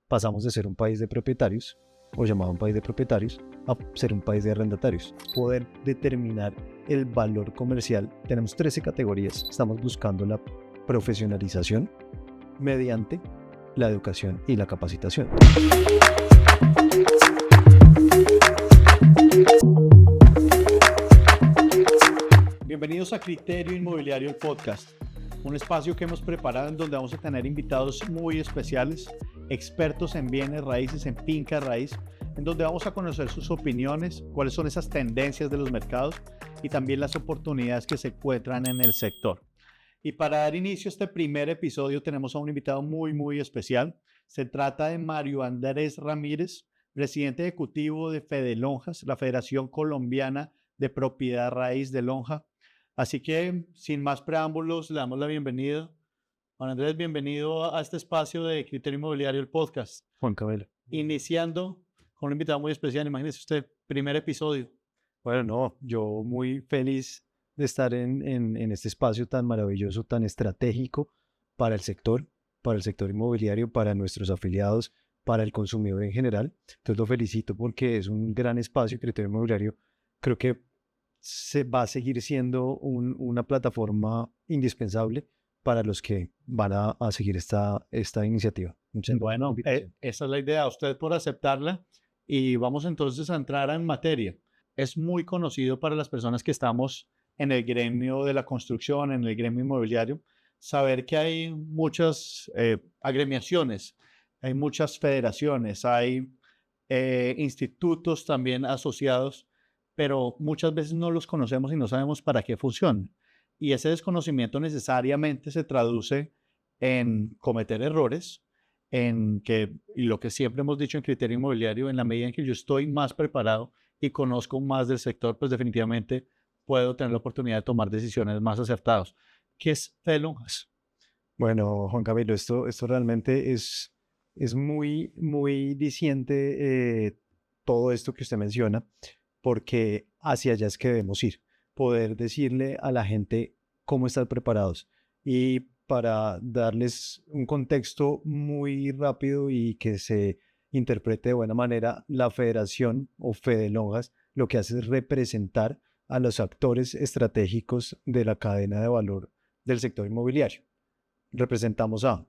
pasamos de ser un país de propietarios, o llamado un país de propietarios, a ser un país de arrendatarios. Poder determinar el valor comercial, tenemos 13 categorías, estamos buscando la profesionalización mediante la educación y la capacitación. Bienvenidos a Criterio Inmobiliario, el podcast, un espacio que hemos preparado en donde vamos a tener invitados muy especiales, expertos en bienes raíces, en finca raíz, en donde vamos a conocer sus opiniones, cuáles son esas tendencias de los mercados y también las oportunidades que se encuentran en el sector. Y para dar inicio a este primer episodio tenemos a un invitado muy especial. Se trata de Mario Andrés Ramírez, presidente ejecutivo de Fedelonjas, la Federación Colombiana de Propiedad Raíz de Lonja. Así que, sin más preámbulos, le damos la bienvenida. Juan Andrés, bienvenido a este espacio de Criterio Inmobiliario, el podcast. Juan Cabello. Iniciando con un invitado muy especial, imagínese usted, primer episodio. Bueno, no, yo muy feliz de estar en este espacio tan maravilloso, tan estratégico para el sector inmobiliario, para nuestros afiliados, para el consumidor en general. Entonces lo felicito porque es un gran espacio. Criterio Inmobiliario creo que se va a seguir siendo una plataforma indispensable para los que van a seguir esta iniciativa. Bueno, esa es la idea, a usted por aceptarla, y vamos entonces a entrar en materia. Es muy conocido para las personas que estamos en el gremio de la construcción, en el gremio inmobiliario, saber que hay muchas agremiaciones, hay muchas federaciones, hay institutos también asociados, pero muchas veces no los conocemos y no sabemos para qué funcionan. Y ese desconocimiento necesariamente se traduce en cometer errores, y lo que siempre hemos dicho en Criterio Inmobiliario, en la medida en que yo estoy más preparado y conozco más del sector, pues definitivamente puedo tener la oportunidad de tomar decisiones más acertadas. ¿Qué es Fedelonjas? Bueno, Juan Camilo, esto realmente es muy diciente, todo esto que usted menciona, porque hacia allá es que debemos ir, poder decirle a la gente cómo estar preparados. Y para darles un contexto muy rápido y que se interprete de buena manera, la federación o Fedelonjas lo que hace es representar a los actores estratégicos de la cadena de valor del sector inmobiliario. Representamos a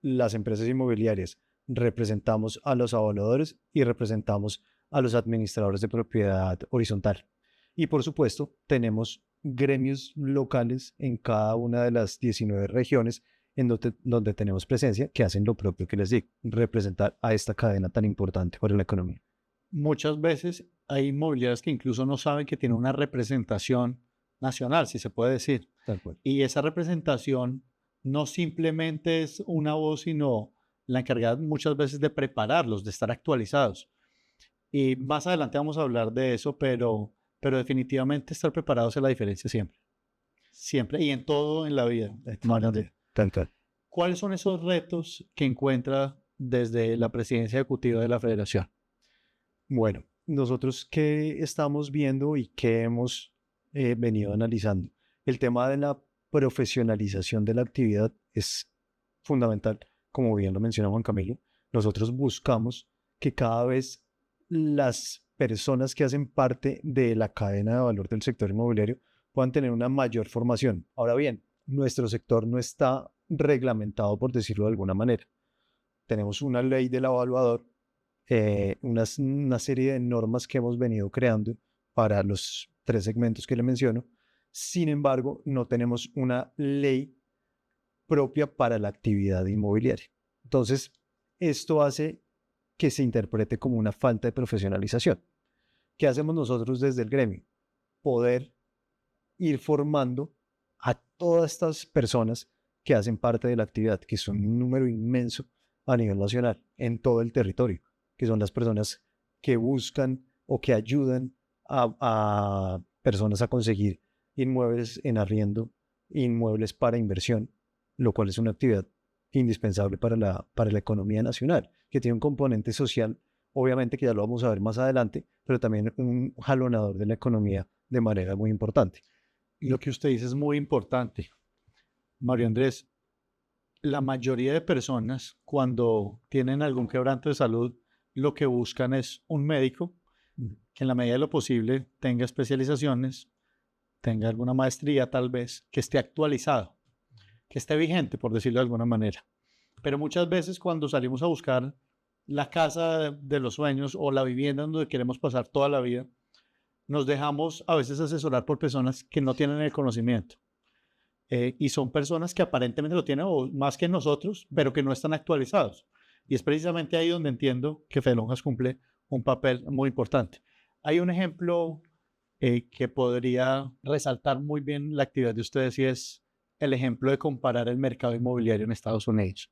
las empresas inmobiliarias, representamos a los avaluadores y representamos a los administradores de propiedad horizontal. Y por supuesto, tenemos gremios locales en cada una de las 19 regiones en donde tenemos presencia, que hacen lo propio que les digo, representar a esta cadena tan importante para la economía. Muchas veces hay inmobiliarias que incluso no saben que tienen una representación nacional, si se puede decir. Tal cual. Y esa representación no simplemente es una voz, sino la encargada muchas veces de prepararlos, de estar actualizados. Y más adelante vamos a hablar de eso, pero definitivamente estar preparados es la diferencia siempre. Siempre y en todo en la vida. Tal cual. ¿Cuáles son esos retos que encuentra desde la presidencia ejecutiva de la federación? Bueno, nosotros qué estamos viendo y qué hemos venido analizando. El tema de la profesionalización de la actividad es fundamental, como bien lo menciona Juan Camilo. Nosotros buscamos que cada vez las personas que hacen parte de la cadena de valor del sector inmobiliario puedan tener una mayor formación. Ahora bien, nuestro sector no está reglamentado, por decirlo de alguna manera. Tenemos una ley del evaluador, una serie de normas que hemos venido creando para los 3 segmentos que le menciono. Sin embargo, no tenemos una ley propia para la actividad inmobiliaria. Entonces, esto hace que se interprete como una falta de profesionalización. ¿Qué hacemos nosotros desde el gremio? Poder ir formando a todas estas personas que hacen parte de la actividad, que son un número inmenso a nivel nacional, en todo el territorio, que son las personas que buscan o que ayudan a personas a conseguir inmuebles en arriendo, inmuebles para inversión, lo cual es una actividad indispensable para la economía nacional, que tiene un componente social, obviamente que ya lo vamos a ver más adelante, pero también un jalonador de la economía de manera muy importante. Lo que usted dice es muy importante, Mario Andrés. la mayoría de personas, cuando tienen algún quebranto de salud, lo que buscan es un médico que en la medida de lo posible tenga especializaciones, tenga alguna maestría tal vez, que esté actualizado, que esté vigente, por decirlo de alguna manera. Pero muchas veces cuando salimos a buscar la casa de los sueños o la vivienda donde queremos pasar toda la vida, nos dejamos a veces asesorar por personas que no tienen el conocimiento. Y son personas que aparentemente lo tienen o más que nosotros, pero que no están actualizados. Y es precisamente ahí donde entiendo que Fede Lonjas cumple un papel muy importante. Hay un ejemplo que podría resaltar muy bien la actividad de ustedes y es el ejemplo de comparar el mercado inmobiliario en Estados Unidos.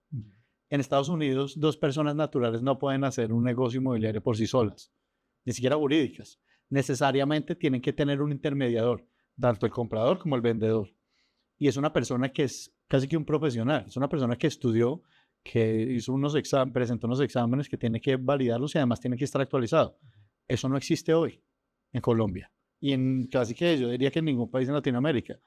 En Estados Unidos, dos personas naturales no pueden hacer un negocio inmobiliario por sí solas, ni siquiera jurídicas. Necesariamente tienen que tener un intermediador, tanto el comprador como el vendedor. Y es una persona que es casi que un profesional, es una persona que estudió, que hizo presentó unos exámenes que tiene que validarlos y además tiene que estar actualizado. Eso no existe hoy en Colombia y en casi que yo diría que en ningún país en Latinoamérica.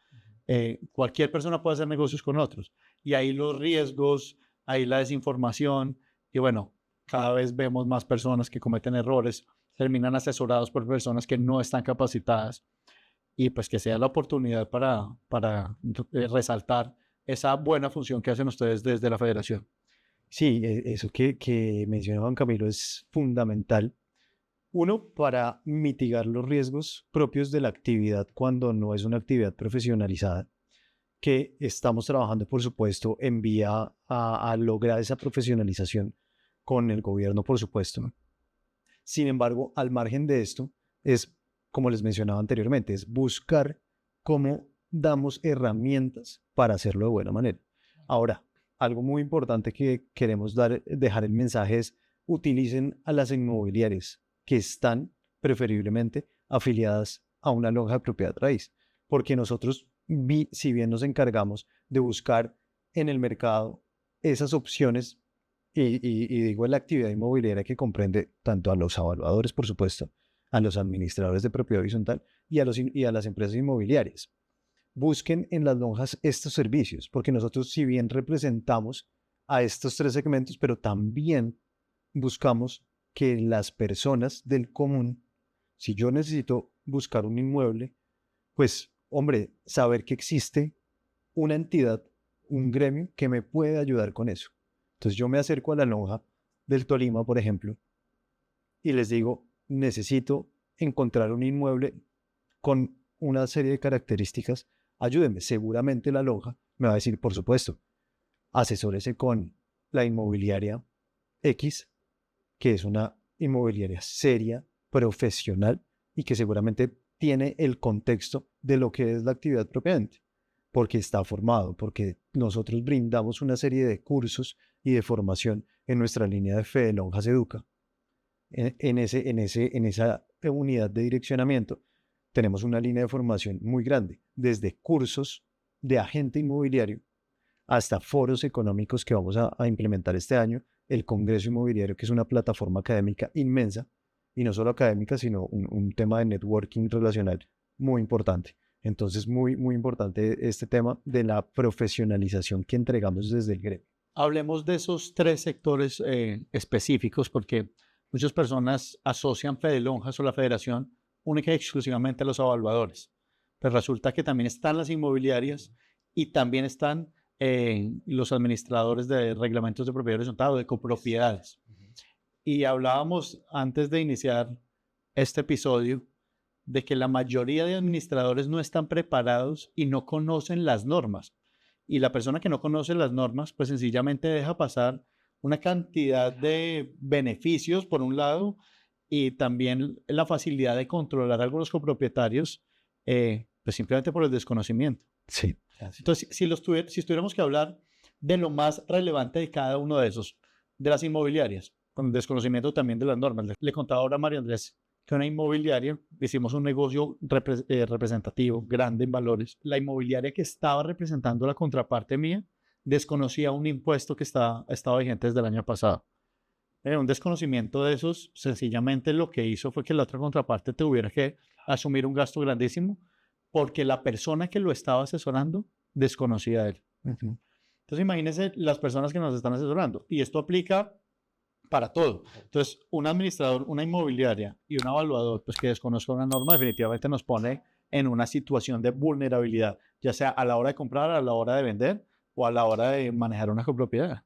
Cualquier persona puede hacer negocios con otros y ahí los riesgos, ahí la desinformación y bueno, cada vez vemos más personas que cometen errores, terminan asesorados por personas que no están capacitadas y pues que sea la oportunidad para resaltar esa buena función que hacen ustedes desde la federación. Sí, eso que menciona Juan Camilo es fundamental. Uno, para mitigar los riesgos propios de la actividad cuando no es una actividad profesionalizada, que estamos trabajando, por supuesto, en vía a lograr esa profesionalización con el gobierno, por supuesto. Sin embargo, al margen de esto, es, como les mencionaba anteriormente, es buscar cómo damos herramientas para hacerlo de buena manera. Ahora, algo muy importante que queremos dejar el mensaje es: utilicen a las inmobiliarias que están preferiblemente afiliadas a una lonja de propiedad raíz, porque nosotros, si bien nos encargamos de buscar en el mercado esas opciones, y digo en la actividad inmobiliaria que comprende tanto a los evaluadores, por supuesto, a los administradores de propiedad horizontal y a las empresas inmobiliarias. Busquen en las lonjas estos servicios, porque nosotros, si bien representamos a estos tres segmentos, pero también buscamos que las personas del común, si yo necesito buscar un inmueble, pues, hombre, saber que existe una entidad, un gremio que me puede ayudar con eso. Entonces yo me acerco a la lonja del Tolima, por ejemplo, y les digo: necesito encontrar un inmueble con una serie de características, ayúdenme. Seguramente la lonja me va a decir: por supuesto, asesórese con la inmobiliaria X, que es una inmobiliaria seria, profesional y que seguramente tiene el contexto de lo que es la actividad propiamente, porque está formado, porque nosotros brindamos una serie de cursos y de formación en nuestra línea de Fede Lonjas Educa. En esa unidad de direccionamiento tenemos una línea de formación muy grande, desde cursos de agente inmobiliario hasta foros económicos que vamos a implementar este año, el Congreso Inmobiliario, que es una plataforma académica inmensa, y no solo académica, sino un tema de networking relacional muy importante. Entonces, muy, muy importante este tema de la profesionalización que entregamos desde el gremio. Hablemos de esos tres sectores específicos, porque muchas personas asocian Fede Lonjas o la federación única y exclusivamente a los evaluadores. Pero resulta que también están las inmobiliarias y también están los administradores de reglamentos de propiedad horizontal o de copropiedades. Y hablábamos antes de iniciar este episodio de que la mayoría de administradores no están preparados y no conocen las normas. Y la persona que no conoce las normas, pues sencillamente deja pasar una cantidad de beneficios, por un lado, y también la facilidad de controlar a algunos copropietarios, pues simplemente por el desconocimiento. Sí. Entonces, si tuviéramos que hablar de lo más relevante de cada uno de esos, de las inmobiliarias, con el desconocimiento también de las normas. Le contaba ahora a María Andrés que una inmobiliaria, hicimos un negocio representativo, grande en valores. La inmobiliaria que estaba representando la contraparte mía desconocía un impuesto que estaba vigente desde el año pasado. Un desconocimiento de esos, sencillamente lo que hizo fue que la otra contraparte tuviera que asumir un gasto grandísimo porque la persona que lo estaba asesorando desconocía de él. Entonces, imagínense las personas que nos están asesorando. Y esto aplica para todo. Entonces, un administrador, una inmobiliaria y un evaluador, pues que desconozca una norma, definitivamente nos pone en una situación de vulnerabilidad, ya sea a la hora de comprar, a la hora de vender o a la hora de manejar una copropiedad.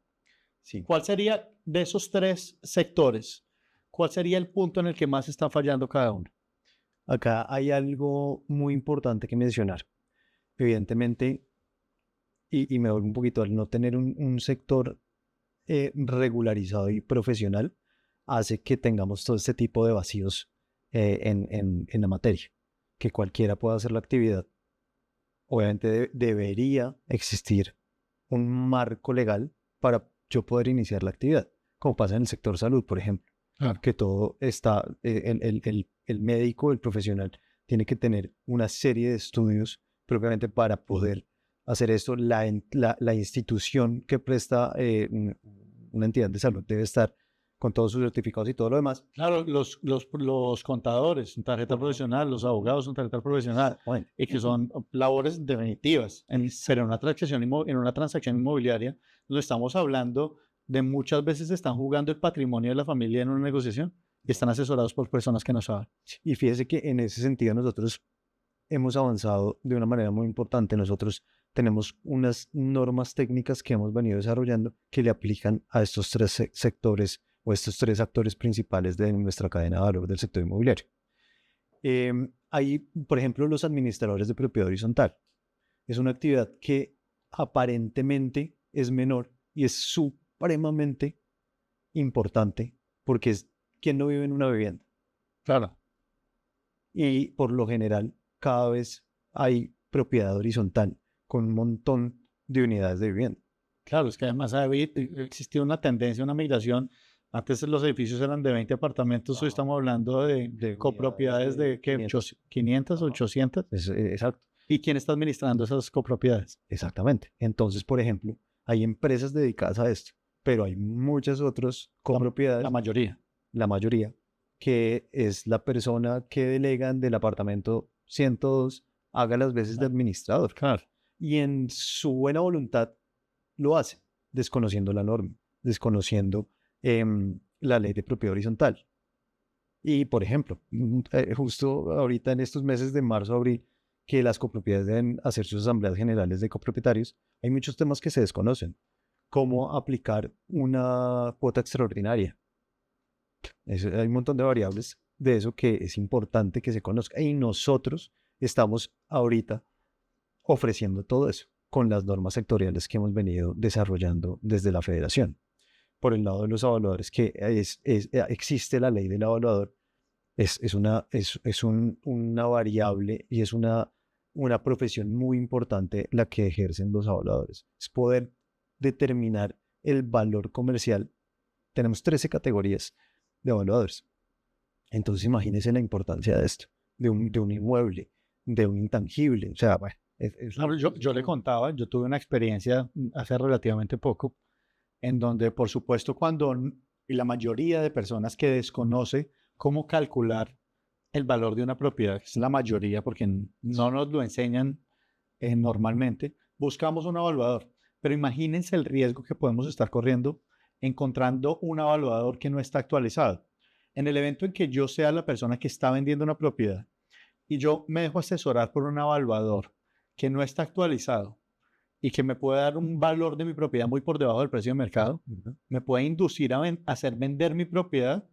Sí. ¿Cuál sería de esos tres sectores? ¿Cuál sería el punto en el que más está fallando cada uno? Acá hay algo muy importante que mencionar. Evidentemente, y me vuelvo un poquito al no tener un sector regularizado y profesional, hace que tengamos todo este tipo de vacíos en la materia, que cualquiera pueda hacer la actividad. Obviamente debería existir un marco legal para yo poder iniciar la actividad, como pasa en el sector salud, por ejemplo, Claro. que todo está, el médico, el profesional, tiene que tener una serie de estudios propiamente para poder hacer esto. La institución que presta una entidad de salud debe estar con todos sus certificados y todo lo demás. Claro, los contadores, un tarjeta profesional, los abogados, un tarjeta profesional, Bueno, y que son labores definitivas. Pero en una transacción inmobiliaria, donde estamos hablando de muchas veces están jugando el patrimonio de la familia en una negociación y están asesorados por personas que no saben. y fíjese que en ese sentido nosotros hemos avanzado de una manera muy importante. Nosotros tenemos unas normas técnicas que hemos venido desarrollando que le aplican a estos tres sectores o estos tres actores principales de nuestra cadena de valor del sector inmobiliario. Hay, por ejemplo, los administradores de propiedad horizontal. Es una actividad que aparentemente es menor y es supremamente importante porque es quien no vive en una vivienda. Claro. Y por lo general, cada vez hay propiedad horizontal con un montón de unidades de vivienda. Claro, es que además existió una tendencia, una migración. Antes los edificios eran de 20 apartamentos, hoy estamos hablando de copropiedades de ¿qué? 500, 800. Exacto. ¿Y quién está administrando esas copropiedades? Exactamente. Entonces, por ejemplo, hay empresas dedicadas a esto, pero hay muchas otras copropiedades, La mayoría. la mayoría, que es la persona que delegan del apartamento 102 haga las veces de administrador. Claro. Y en su buena voluntad lo hace, desconociendo la norma, desconociendo la ley de propiedad horizontal. Y, por ejemplo, justo ahorita en estos meses de marzo a abril, que las copropiedades deben hacer sus asambleas generales de copropietarios, hay muchos temas que se desconocen. Cómo aplicar una cuota extraordinaria. Hay un montón de variables de eso que es importante que se conozca. Y nosotros estamos ahorita ofreciendo todo eso con las normas sectoriales que hemos venido desarrollando desde la federación. Por el lado de los evaluadores, que existe la ley del evaluador, es una variable y es una profesión muy importante la que ejercen los evaluadores. Es poder determinar el valor comercial. Tenemos 13 categorías de evaluadores. Entonces imagínense la importancia de esto, de un inmueble, de un intangible. O sea, bueno, Claro, yo le contaba, yo tuve una experiencia hace relativamente poco, en donde, por supuesto, y la mayoría de personas que desconoce cómo calcular el valor de una propiedad, que es la mayoría, porque no nos lo enseñan normalmente, buscamos un evaluador. Pero imagínense el riesgo que podemos estar corriendo encontrando un evaluador que no está actualizado. En el evento en que yo sea la persona que está vendiendo una propiedad y yo me dejo asesorar por un evaluador que no está actualizado y que me puede dar un valor de mi propiedad muy por debajo del precio de mercado, me puede inducir a hacer vender mi propiedad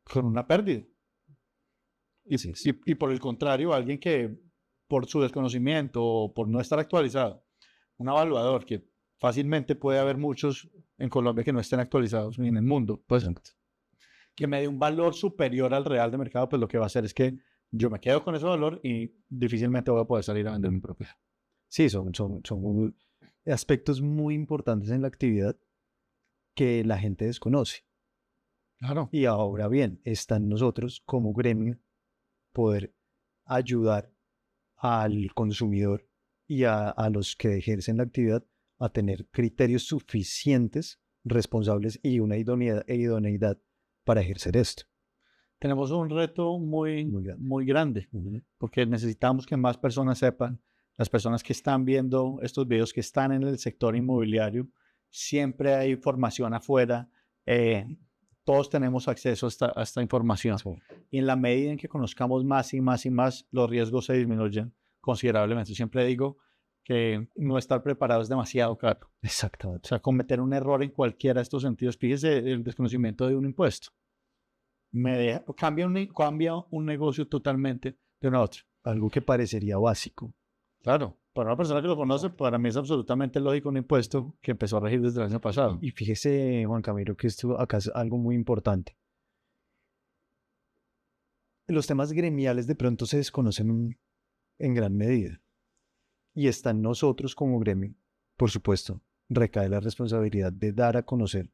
con una pérdida. Y por el contrario, alguien que por su desconocimiento o por no estar actualizado, un evaluador que fácilmente puede haber muchos en Colombia que no estén actualizados en el mundo, pues que me dé un valor superior al real de mercado, pues lo que va a hacer es que yo me quedo con ese valor y difícilmente voy a poder salir a vender mi propiedad. Sí, son aspectos muy importantes en la actividad que la gente desconoce. Claro. Y ahora bien, está en nosotros como gremio poder ayudar al consumidor y a los que ejercen la actividad a tener criterios suficientes, responsables y una idoneidad para ejercer esto. Tenemos un reto muy grande, porque necesitamos que más personas sepan Las personas que están viendo estos videos, que están en el sector inmobiliario, siempre hay información afuera. Todos tenemos acceso a esta información. Sí. Y en la medida en que conozcamos más y más y más, los riesgos se disminuyen considerablemente. Siempre digo que no estar preparado es demasiado caro. O Exactamente. sea, cometer un error en cualquiera de estos sentidos, fíjese el desconocimiento de un impuesto. Cambia un negocio totalmente de una a otra. Algo que parecería básico. Claro, para una persona que lo conoce, para mí es absolutamente lógico un impuesto que empezó a regir desde el año pasado. Y fíjese, Juan Camilo, que esto acá es algo muy importante. Los temas gremiales de pronto se desconocen en gran medida. Y está en nosotros como gremio, por supuesto, recae la responsabilidad de dar a conocer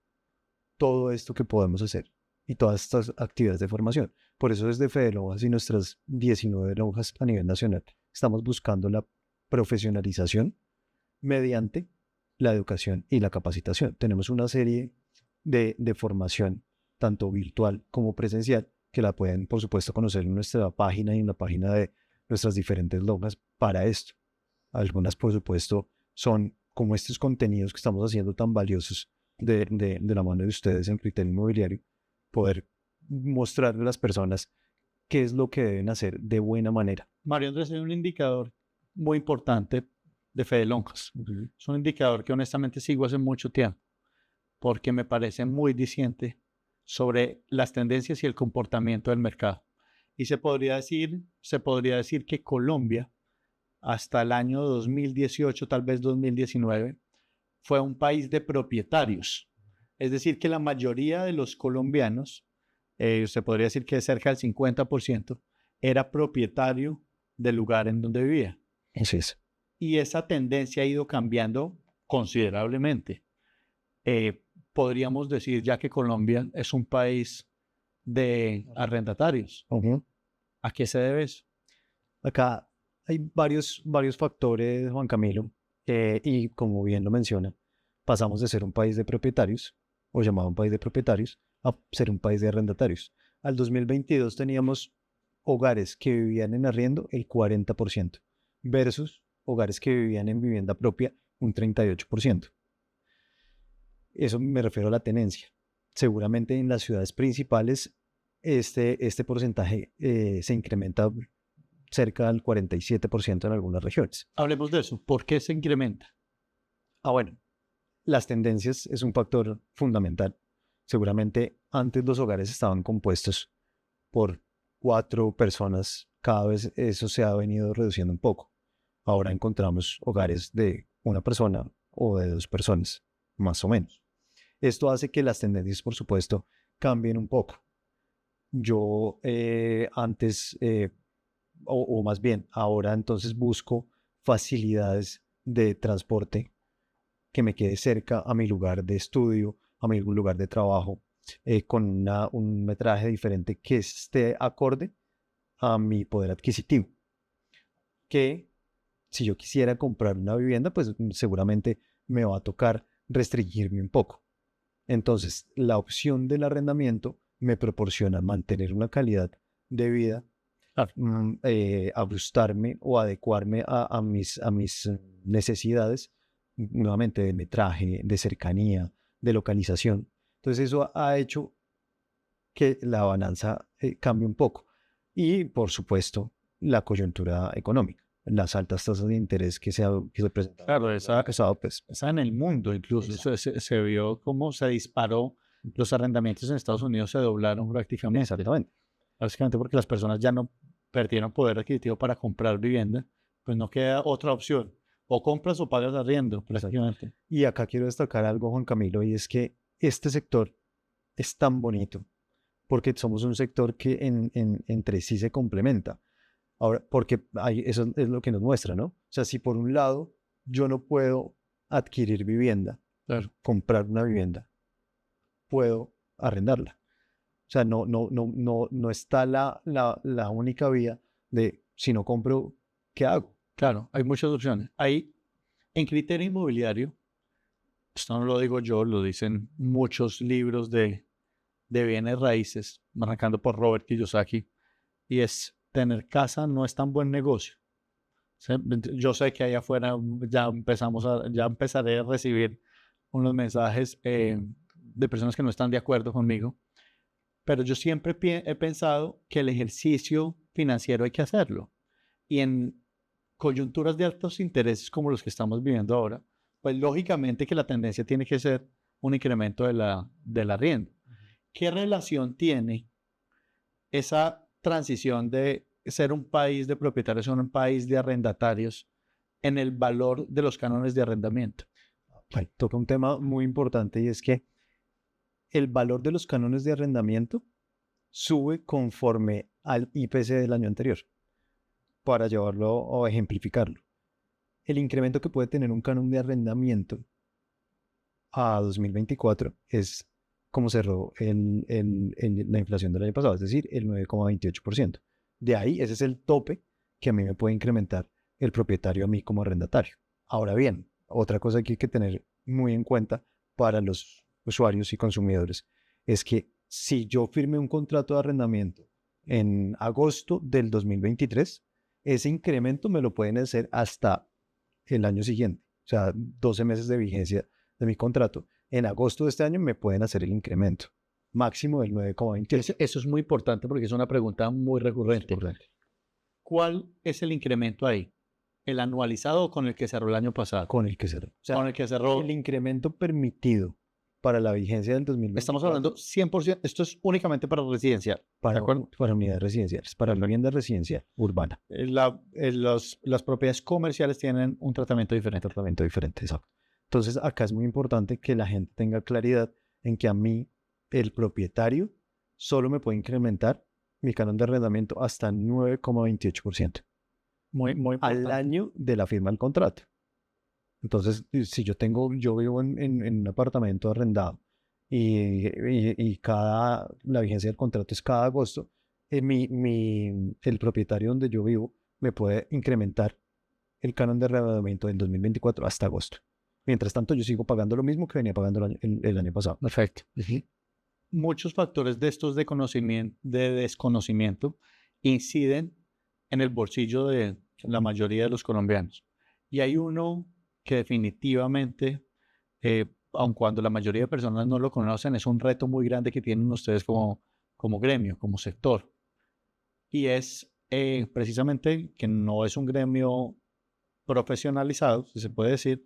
todo esto que podemos hacer y todas estas actividades de formación. Por eso desde Fede Lonjas y nuestras 19 lonjas a nivel nacional estamos buscando la profesionalización mediante la educación y la capacitación. Tenemos una serie de formación, tanto virtual como presencial, que la pueden, por supuesto, conocer en nuestra página y en la página de nuestras diferentes lonjas para esto. Algunas, por supuesto, son como estos contenidos que estamos haciendo tan valiosos de la mano de ustedes en Criterio Inmobiliario, poder mostrarle a las personas qué es lo que deben hacer de buena manera. Mario Andrés, hay un indicador muy importante de Fede Lonjas. Es un indicador que honestamente sigo hace mucho tiempo, porque me parece muy diciente sobre las tendencias y el comportamiento del mercado. Y se podría decir que Colombia, hasta el año 2018, tal vez 2019, fue un país de propietarios. Es decir, que la mayoría de los colombianos, se podría decir que cerca del 50%, era propietario del lugar en donde vivía. Eso es. Y esa tendencia ha ido cambiando considerablemente. Podríamos decir ya que Colombia es un país de arrendatarios. ¿A qué se debe eso? Acá hay varios factores, Juan Camilo, y como bien lo menciona, pasamos de ser un país de propietarios, o llamado un país de propietarios, a ser un país de arrendatarios. Al 2022 teníamos hogares que vivían en arriendo el 40%, versus hogares que vivían en vivienda propia un 38%. Eso me refiero a la tenencia. Seguramente en las ciudades principales este porcentaje se incrementa cerca del 47% en algunas regiones. Hablemos de eso. ¿Por qué se incrementa? Bueno, las tendencias es un factor fundamental. Seguramente antes los hogares estaban compuestos por 4 personas. Cada vez eso se ha venido reduciendo un poco. Ahora encontramos hogares de 1 persona o de 2 personas, más o menos. Esto hace que las tendencias, por supuesto, cambien un poco. Yo antes, o más bien, ahora entonces busco facilidades de transporte que me quede cerca a mi lugar de estudio, a mi lugar de trabajo, con un metraje diferente que esté acorde a mi poder adquisitivo. Que si yo quisiera comprar una vivienda, pues seguramente me va a tocar restringirme un poco. Entonces, la opción del arrendamiento me proporciona mantener una calidad de vida, ajustarme o adecuarme a mis necesidades, nuevamente de metraje, de cercanía, de localización. Entonces, eso ha hecho que la balanza cambie un poco. Y, por supuesto, la coyuntura económica, las altas tasas de interés que se presentaron. Claro, Pues, esa en el mundo incluso. Se vio cómo se disparó. Los arrendamientos en Estados Unidos se doblaron prácticamente. Exactamente. Básicamente porque las personas ya no perdieron poder adquisitivo para comprar vivienda, pues no queda otra opción. O compras o pagas arriendo, prácticamente. Y acá quiero destacar algo, Juan Camilo, y es que este sector es tan bonito porque somos un sector que entre sí se complementa. Ahora, porque eso es lo que nos muestra, ¿no? O sea, si por un lado yo no puedo adquirir vivienda, Claro. comprar una vivienda, puedo arrendarla. O sea, no está la única vía de si no compro, ¿qué hago? Claro, hay muchas opciones. En criterio inmobiliario, esto no lo digo yo, lo dicen muchos libros de bienes raíces, arrancando por Robert Kiyosaki, y es: tener casa no es tan buen negocio. ¿sí? Yo sé que allá afuera ya empezaré a recibir unos mensajes de personas que no están de acuerdo conmigo, pero yo siempre he pensado que el ejercicio financiero hay que hacerlo. Y en coyunturas de altos intereses como los que estamos viviendo ahora, pues lógicamente que la tendencia tiene que ser un incremento de la arriendo. ¿Qué relación tiene esa transición de ser un país de propietarios a un país de arrendatarios en el valor de los cánones de arrendamiento? Bueno, toca un tema muy importante y es que el valor de los cánones de arrendamiento sube conforme al IPC del año anterior, para llevarlo o ejemplificarlo. El incremento que puede tener un canon de arrendamiento a 2024 es como cerró la inflación del año pasado, es decir, el 9,28%. De ahí, ese es el tope que a mí me puede incrementar el propietario a mí como arrendatario. Ahora bien, otra cosa que hay que tener muy en cuenta para los usuarios y consumidores es que si yo firmé un contrato de arrendamiento en agosto del 2023, ese incremento me lo pueden hacer hasta el año siguiente, o sea, 12 meses de vigencia de mi contrato. En agosto de este año me pueden hacer el incremento máximo del 9,28. Eso es muy importante porque es una pregunta muy recurrente. ¿Cuál es el incremento ahí? ¿El anualizado o con el que cerró el año pasado? Con el que cerró. O sea, con el que cerró. el incremento permitido para la vigencia del 2024. Estamos hablando 100%, esto es únicamente para residencial. Para unidades residenciales, para la vivienda residencial urbana. Las propiedades comerciales tienen un tratamiento diferente. Exacto. Entonces, acá es muy importante que la gente tenga claridad en que a mí, el propietario, solo me puede incrementar mi canon de arrendamiento hasta 9,28%. Muy al año de la firma del contrato. Entonces, si yo vivo en un apartamento arrendado y la vigencia del contrato es cada agosto, el propietario donde yo vivo me puede incrementar el canon de arrendamiento del 2024 hasta agosto. Mientras tanto, yo sigo pagando lo mismo que venía pagando el año pasado. Perfecto. Muchos factores de estos de desconocimiento inciden en el bolsillo de la mayoría de los colombianos. Y hay uno que definitivamente, aun cuando la mayoría de personas no lo conocen, es un reto muy grande que tienen ustedes como gremio, como sector. Y es precisamente que no es un gremio profesionalizado, si se puede decir,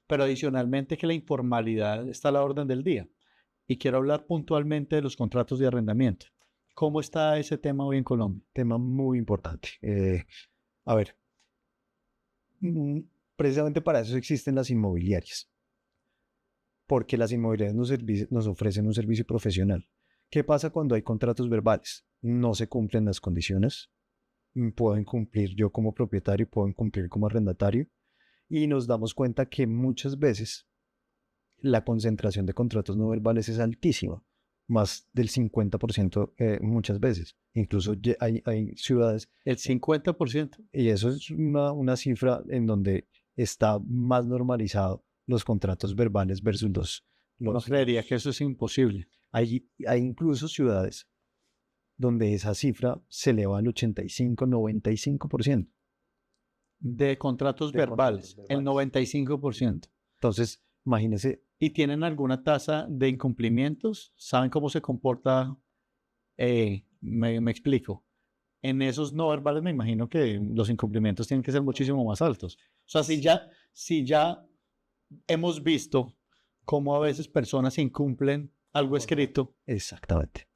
pero adicionalmente que la informalidad está a la orden del día. Y quiero hablar puntualmente de los contratos de arrendamiento. ¿Cómo está ese tema hoy en Colombia? Tema muy importante. A ver, precisamente para eso existen las inmobiliarias, porque las inmobiliarias nos ofrecen un servicio profesional. ¿Qué pasa cuando hay contratos verbales? No se cumplen las condiciones. Puedo incumplir yo como propietario, puedo incumplir como arrendatario, y nos damos cuenta que muchas veces la concentración de contratos no verbales es altísima, más del 50% muchas veces. Incluso hay ciudades. El 50%. Y eso es una cifra en donde está más normalizado los contratos verbales versus los. No creería que eso es imposible. Hay incluso ciudades donde esa cifra se eleva al 85-95%. De contratos verbales, el 95%. Entonces, imagínense. ¿Y tienen alguna tasa de incumplimientos? ¿Saben cómo se comporta? Me explico. En esos no verbales me imagino que los incumplimientos tienen que ser muchísimo más altos. O sea, si ya hemos visto cómo a veces personas incumplen algo escrito. Exactamente.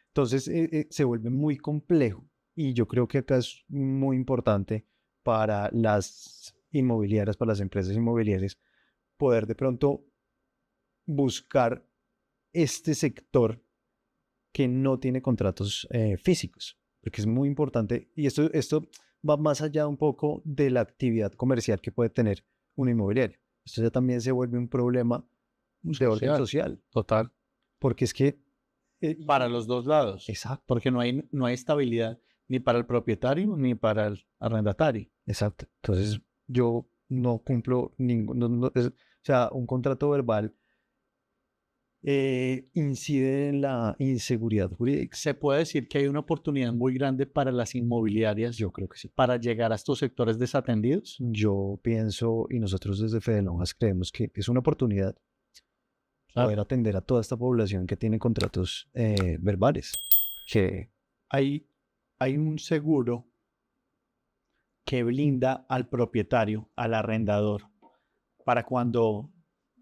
Entonces se vuelve muy complejo y yo creo que acá es muy importante para las inmobiliarias, para las empresas inmobiliarias, poder de pronto buscar este sector que no tiene contratos físicos, porque es muy importante y esto va más allá un poco de la actividad comercial que puede tener una inmobiliaria. Esto ya también se vuelve un problema de orden social. Total. Porque es que para los dos lados. Exacto. Porque no hay estabilidad ni para el propietario ni para el arrendatario. Exacto. Entonces yo no cumplo ningún. O sea, un contrato verbal incide en la inseguridad jurídica. ¿Se puede decir que hay una oportunidad muy grande para las inmobiliarias Yo creo que sí. para llegar a estos sectores desatendidos? Yo pienso, y nosotros desde Fede Lonjas creemos que es una oportunidad poder atender a toda esta población que tiene contratos verbales. Que Hay un seguro que blinda al propietario, al arrendador, para cuando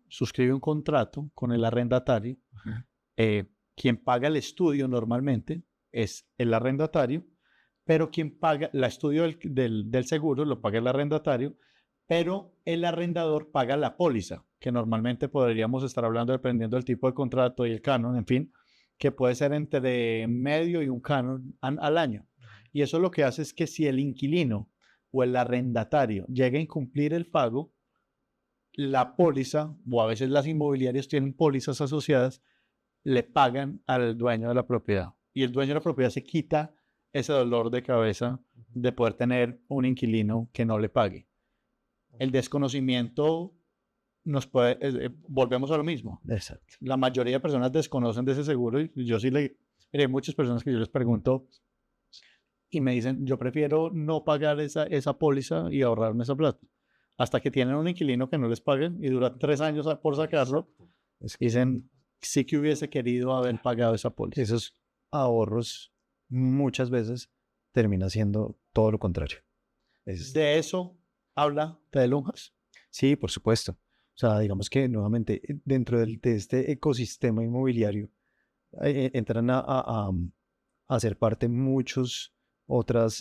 suscribe un contrato con el arrendatario, quien paga el estudio normalmente es el arrendatario, pero quien paga el estudio del seguro lo paga el arrendatario, pero el arrendador paga la póliza, que normalmente podríamos estar hablando dependiendo del tipo de contrato y el canon, en fin, que puede ser entre medio y un canon al año. Y eso lo que hace es que si el inquilino o el arrendatario llega a incumplir el pago, la póliza, o a veces las inmobiliarias tienen pólizas asociadas, le pagan al dueño de la propiedad. Y el dueño de la propiedad se quita ese dolor de cabeza de poder tener un inquilino que no le pague. El desconocimiento nos puede, volvemos a lo mismo. exacto. La mayoría de personas desconocen de ese seguro y yo sí hay muchas personas que yo les pregunto y me dicen, yo prefiero no pagar esa póliza y ahorrarme esa plata. Hasta que tienen un inquilino que no les paguen y dura 3 años por sacarlo, dicen, sí que hubiese querido haber pagado esa póliza. Esos ahorros muchas veces termina siendo todo lo contrario. De eso habla Fede Lonjas. Sí, por supuesto. O sea, digamos que nuevamente dentro de este ecosistema inmobiliario entran a ser parte muchos otros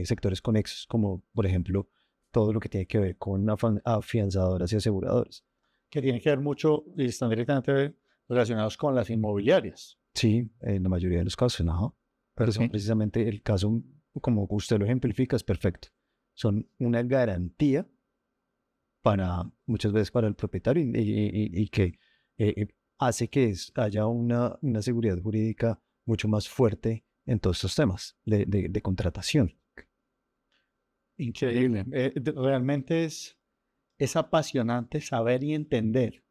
sectores conexos, como por ejemplo todo lo que tiene que ver con afianzadoras y aseguradoras. Que tiene que ver mucho y están directamente relacionados con las inmobiliarias. Sí, en la mayoría de los casos, ¿no? Pero son precisamente el caso, como usted lo ejemplifica, es perfecto. Son una garantía para muchas veces para el propietario y que hace que haya una seguridad jurídica mucho más fuerte en todos estos temas de contratación. Increíble. Realmente es apasionante saber y entender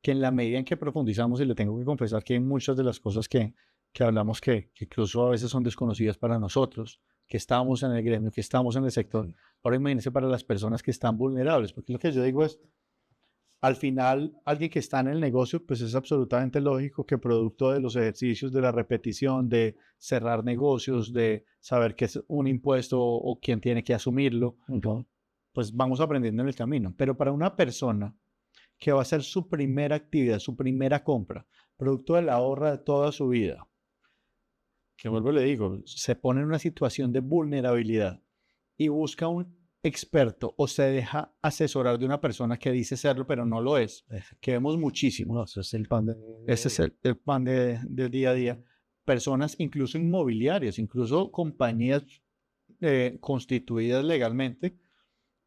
que en la medida en que profundizamos, y le tengo que confesar que hay muchas de las cosas que hablamos que incluso a veces son desconocidas para nosotros, que estamos en el gremio, que estamos en el sector. Ahora imagínense para las personas que están vulnerables, porque lo que yo digo es, al final, alguien que está en el negocio, pues es absolutamente lógico que producto de los ejercicios, de la repetición, de cerrar negocios, de saber qué es un impuesto o quién tiene que asumirlo, pues vamos aprendiendo en el camino. Pero para una persona que va a hacer su primera actividad, su primera compra, producto del ahorro de toda su vida, que vuelvo y le digo, se pone en una situación de vulnerabilidad y busca un experto o se deja asesorar de una persona que dice serlo, pero no lo es, que vemos muchísimo. No, eso es el pan Ese es el pan del día a día. Personas, incluso inmobiliarias, incluso compañías constituidas legalmente,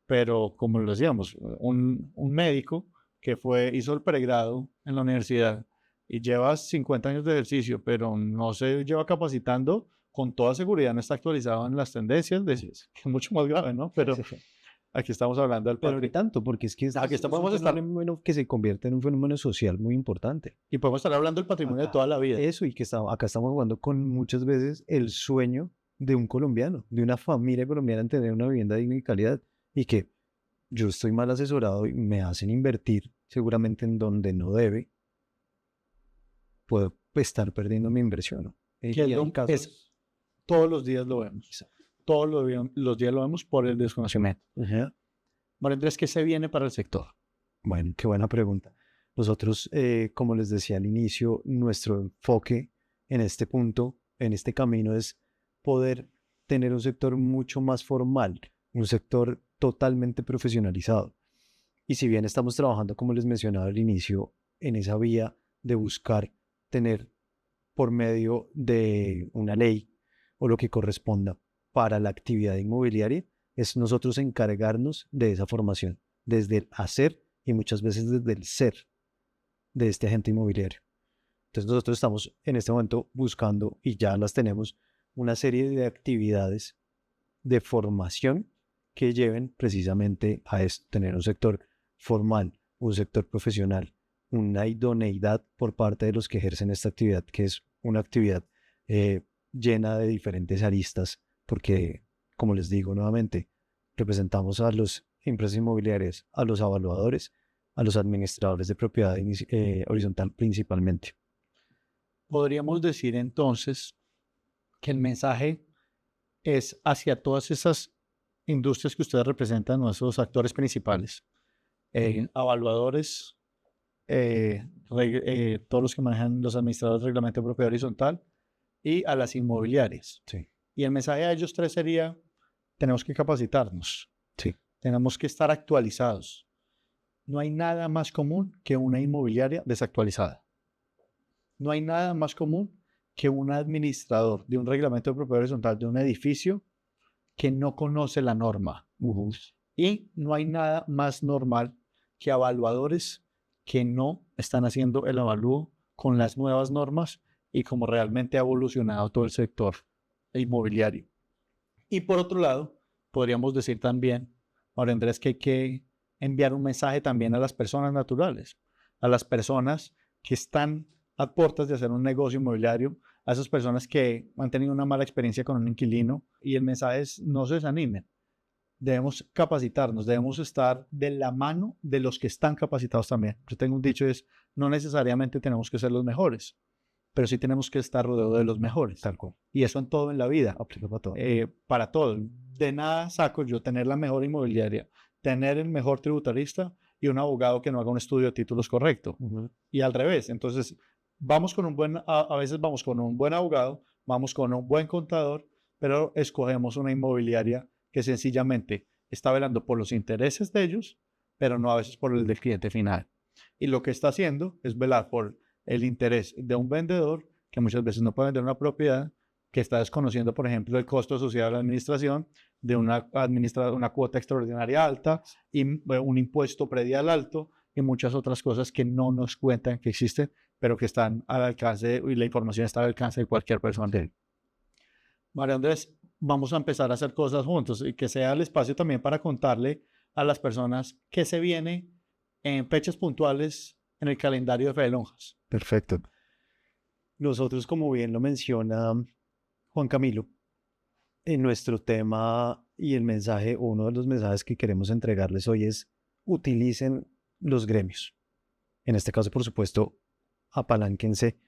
pero como lo decíamos, un médico que hizo el pregrado en la universidad y lleva 50 años de ejercicio, pero no se lleva capacitando, con toda seguridad no está actualizado en las tendencias, que es mucho más grave, ¿no? Pero aquí estamos hablando del Pero ni tanto, porque es que aquí podemos estar, fenómeno que se convierte en un fenómeno social muy importante. Y podemos estar hablando del patrimonio de toda la vida. Eso, y que acá estamos jugando con muchas veces el sueño de un colombiano, de una familia colombiana en tener una vivienda digna y calidad, y que yo estoy mal asesorado y me hacen invertir seguramente en donde no debe, puedo estar perdiendo mi inversión, ¿no? Todos los días lo vemos. Exacto. Todos los días lo vemos por el desconocimiento. Bueno, Andrés, ¿qué se viene para el sector? Bueno, qué buena pregunta. Nosotros, como les decía al inicio, nuestro enfoque en este punto, en este camino, es poder tener un sector mucho más formal, un sector totalmente profesionalizado. Y si bien estamos trabajando, como les mencionaba al inicio, en esa vía de buscar tener por medio de una ley o lo que corresponda para la actividad inmobiliaria, es nosotros encargarnos de esa formación, desde el hacer y muchas veces desde el ser de este agente inmobiliario. Entonces nosotros estamos en este momento buscando, y ya las tenemos, una serie de actividades de formación que lleven precisamente a esto, tener un sector formal, un sector profesional, una idoneidad por parte de los que ejercen esta actividad, que es una actividad llena de diferentes aristas, porque, como les digo nuevamente, representamos a las empresas inmobiliarias, a los evaluadores, a los administradores de propiedad horizontal principalmente. Podríamos decir entonces que el mensaje es hacia todas esas industrias que ustedes representan, nuestros actores principales, evaluadores, todos los que manejan los administradores de reglamento de propiedad horizontal y a las inmobiliarias. Sí. Y el mensaje a ellos tres sería, tenemos que capacitarnos, Sí. tenemos que estar actualizados. No hay nada más común que una inmobiliaria desactualizada. No hay nada más común que un administrador de un reglamento de propiedad horizontal de un edificio que no conoce la norma. Y no hay nada más normal que evaluadores que no están haciendo el avalúo con las nuevas normas y como realmente ha evolucionado todo el sector inmobiliario. Y por otro lado, podríamos decir también, Mario Andrés, que hay que enviar un mensaje también a las personas naturales, a las personas que están a puertas de hacer un negocio inmobiliario, a esas personas que han tenido una mala experiencia con un inquilino, y el mensaje es: no se desanimen, debemos capacitarnos, debemos estar de la mano de los que están capacitados también. Yo tengo un dicho, es: no necesariamente tenemos que ser los mejores, pero sí tenemos que estar rodeados de los mejores. Tal cual. Y eso en todo en la vida. Aplica para todo. Para todo. De nada saco yo tener la mejor inmobiliaria, tener el mejor tributarista y un abogado que no haga un estudio de títulos correcto. Y al revés. Entonces, vamos con a veces vamos con un buen abogado, vamos con un buen contador, pero escogemos una inmobiliaria que sencillamente está velando por los intereses de ellos, pero no a veces por el del cliente final. Y lo que está haciendo es velar por el interés de un vendedor que muchas veces no puede vender una propiedad, que está desconociendo, por ejemplo, el costo asociado a la administración de una cuota extraordinaria alta y un impuesto predial alto y muchas otras cosas que no nos cuentan que existen, pero que están al alcance y la información está al alcance de cualquier persona. Mario Andrés, vamos a empezar a hacer cosas juntos y que sea el espacio también para contarle a las personas qué se viene en fechas puntuales en el calendario de Fede Lonjas. Perfecto. Nosotros, como bien lo menciona Juan Camilo, en nuestro tema y el mensaje, uno de los mensajes que queremos entregarles hoy es: utilicen los gremios. En este caso, por supuesto, apalánquense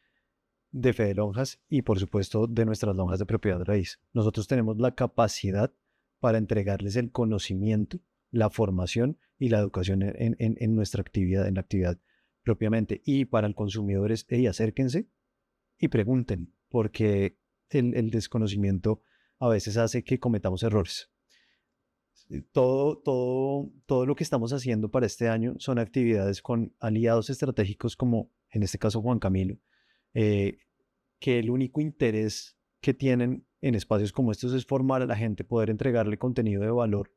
de Fede Lonjas y, por supuesto, de nuestras lonjas de propiedad raíz. Nosotros tenemos la capacidad para entregarles el conocimiento, la formación y la educación en nuestra actividad, en la actividad propiamente. Y para el consumidor es: acérquense y pregunten, porque el desconocimiento a veces hace que cometamos errores. Todo lo que estamos haciendo para este año son actividades con aliados estratégicos como, en este caso, Juan Camilo, que el único interés que tienen en espacios como estos es formar a la gente, poder entregarle contenido de valor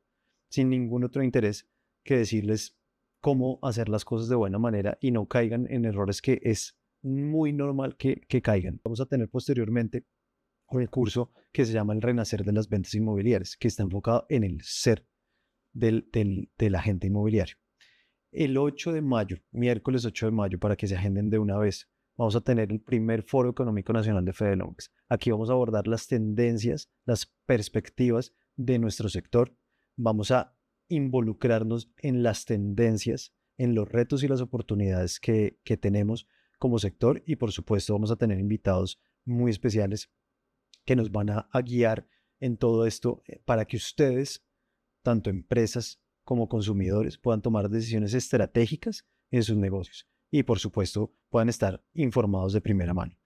sin ningún otro interés que decirles cómo hacer las cosas de buena manera y no caigan en errores que es muy normal que caigan. Vamos a tener posteriormente un curso que se llama El Renacer de las Ventas Inmobiliarias, que está enfocado en el ser del agente inmobiliario. El 8 de mayo, miércoles 8 de mayo, para que se agenden de una vez, vamos a tener el primer Foro Económico Nacional de Fede Lonjas. Aquí vamos a abordar las tendencias, las perspectivas de nuestro sector. Vamos a involucrarnos en las tendencias, en los retos y las oportunidades que tenemos como sector, y por supuesto vamos a tener invitados muy especiales que nos van a guiar en todo esto para que ustedes, tanto empresas como consumidores, puedan tomar decisiones estratégicas en sus negocios y, por supuesto, puedan estar informados de primera mano.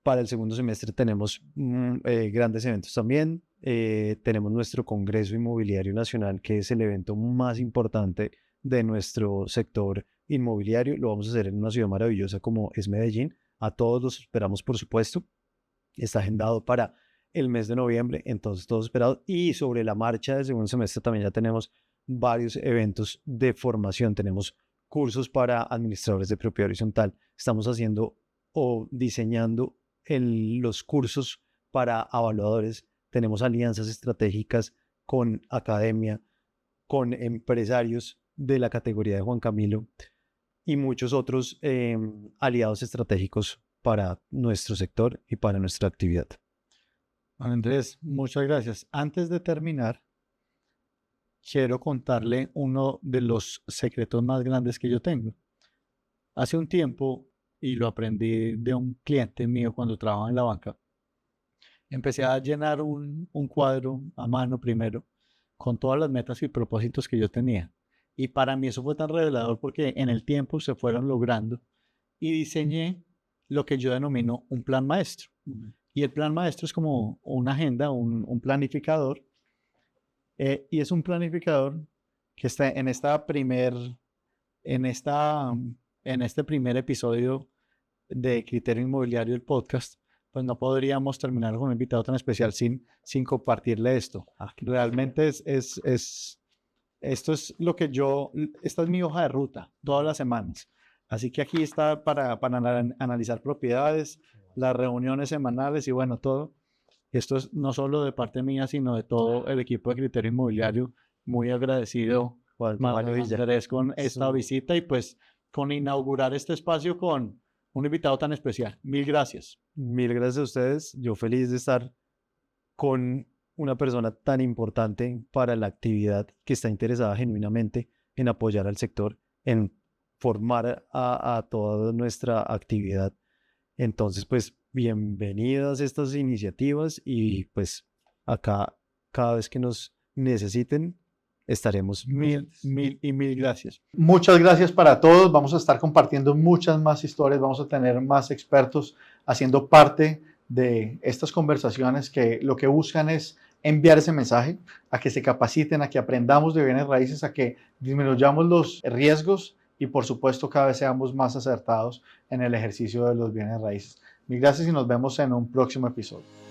Para el segundo semestre tenemos grandes eventos también. Tenemos nuestro Congreso Inmobiliario Nacional, que es el evento más importante de nuestro sector inmobiliario. Lo vamos a hacer en una ciudad maravillosa como es Medellín. A todos los esperamos, por supuesto. Está agendado para el mes de noviembre, entonces todos esperados. Y sobre la marcha del segundo semestre también ya tenemos varios eventos de formación. Tenemos cursos para administradores de propiedad horizontal. Estamos haciendo o diseñando los cursos para evaluadores. Tenemos alianzas estratégicas con academia, con empresarios de la categoría de Juan Camilo. y muchos otros aliados estratégicos para nuestro sector y para nuestra actividad. Bueno, Andrés, muchas gracias. Antes de terminar, quiero contarle uno de los secretos más grandes que yo tengo. Hace un tiempo, y lo aprendí de un cliente mío cuando trabajaba en la banca, empecé a llenar un cuadro a mano primero con todas las metas y propósitos que yo tenía. Y para mí eso fue tan revelador porque en el tiempo se fueron logrando y diseñé lo que yo denomino un plan maestro. Y el plan maestro es como una agenda, un planificador. Y es un planificador que está en, esta, en este primer episodio de Criterio Inmobiliario, el podcast, pues no podríamos terminar con un invitado tan especial sin compartirle esto. Realmente esto es lo que esta es mi hoja de ruta todas las semanas. Así que aquí está para analizar propiedades, las reuniones semanales y bueno, todo. Esto es no solo de parte mía, sino de todo el equipo de Criterio Inmobiliario. Muy agradecido, Andrés, con esta visita y pues con inaugurar este espacio con un invitado tan especial. Mil gracias. Mil gracias a ustedes. Yo feliz de estar con una persona tan importante para la actividad que está interesada genuinamente en apoyar al sector, en formar a toda nuestra actividad. Entonces, pues, bienvenidas estas iniciativas y pues acá, cada vez que nos necesiten, estaremos. Mil gracias. Muchas gracias para todos. Vamos a estar compartiendo muchas más historias. Vamos a tener más expertos haciendo parte de estas conversaciones que lo que buscan es enviar ese mensaje a que se capaciten, a que aprendamos de bienes raíces, a que disminuyamos los riesgos y por supuesto cada vez seamos más acertados en el ejercicio de los bienes raíces. Mil gracias y nos vemos en un próximo episodio.